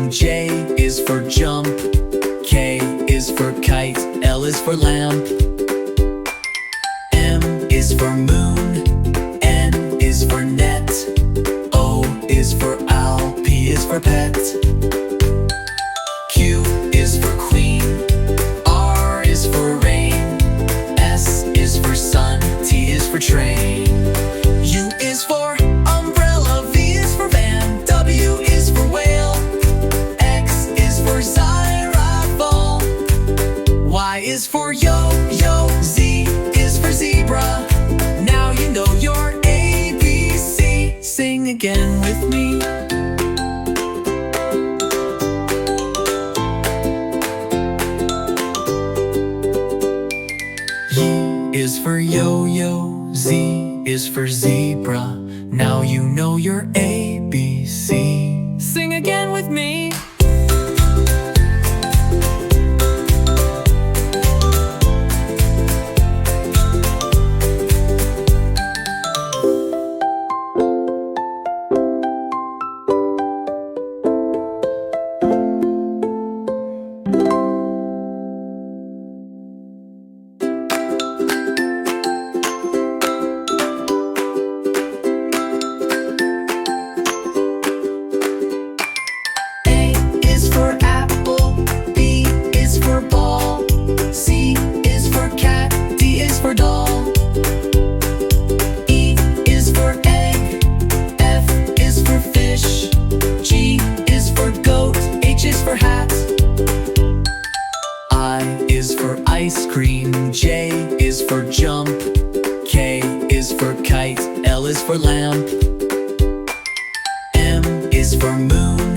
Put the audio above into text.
cream. J is for jump. K is for kite. L is for lamp. M is for moon. N is for net. O is for owl. P is for pet. Q is for queen. R is for rain. S is for sun. T is for train. U is for umbrella. V is for van. W is for whale. X is for xylophone. Y is for yo-yo. Z is for zebra. Now you know your ABC. Sing again with me. Y is for yo-yo. Z is for zebra. Now you know your ABC. Sing again with me. Ice cream. J is for jump. K is for kite. L is for lamp. M is for moon.